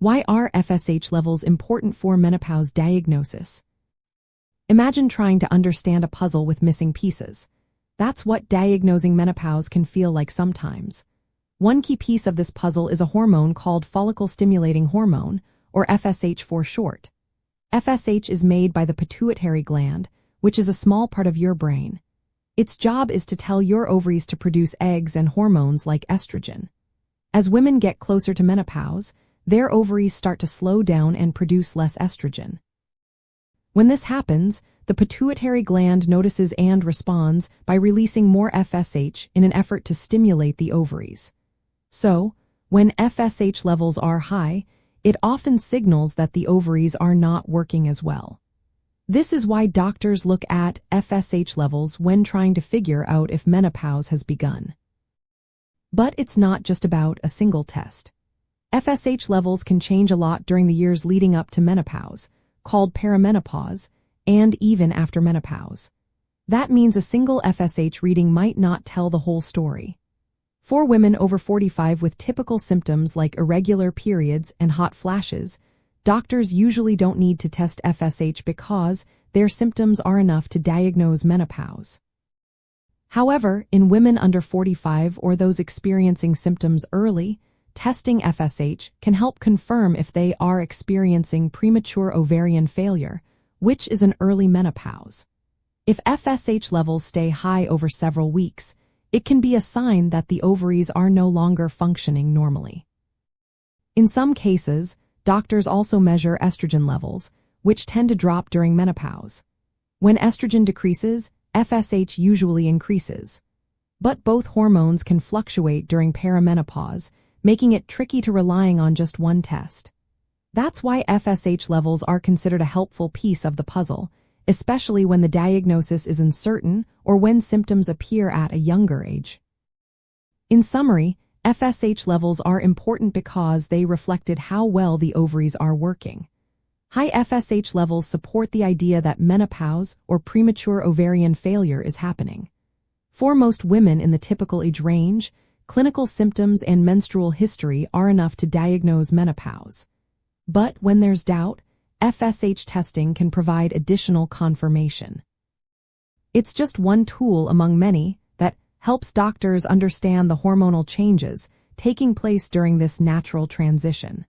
Why are FSH levels important for menopause diagnosis? Imagine trying to understand a puzzle with missing pieces. That's what diagnosing menopause can feel like sometimes. One key piece of this puzzle is a hormone called follicle-stimulating hormone, or FSH for short. FSH is made by the pituitary gland, which is a small part of your brain. Its job is to tell your ovaries to produce eggs and hormones like estrogen. As women get closer to menopause, their ovaries start to slow down and produce less estrogen. When this happens, the pituitary gland notices and responds by releasing more FSH in an effort to stimulate the ovaries. So, when FSH levels are high, it often signals that the ovaries are not working as well. This is why doctors look at FSH levels when trying to figure out if menopause has begun. But it's not just about a single test. FSH levels can change a lot during the years leading up to menopause, called perimenopause, and even after menopause. That means a single FSH reading might not tell the whole story. For women over 45 with typical symptoms like irregular periods and hot flashes, doctors usually don't need to test FSH because their symptoms are enough to diagnose menopause. However, in women under 45 or those experiencing symptoms early, testing FSH can help confirm if they are experiencing premature ovarian failure, which is an early menopause. If FSH levels stay high over several weeks, it can be a sign that the ovaries are no longer functioning normally. In some cases, doctors also measure estrogen levels, which tend to drop during menopause. When estrogen decreases, FSH usually increases. But both hormones can fluctuate during perimenopause, making it tricky to relying on just one test. That's why FSH levels are considered a helpful piece of the puzzle, especially when the diagnosis is uncertain or when symptoms appear at a younger age. In summary, FSH levels are important because they reflected how well the ovaries are working. High FSH levels support the idea that menopause or premature ovarian failure is happening. For most women in the typical age range, clinical symptoms and menstrual history are enough to diagnose menopause. But when there's doubt, FSH testing can provide additional confirmation. It's just one tool among many that helps doctors understand the hormonal changes taking place during this natural transition.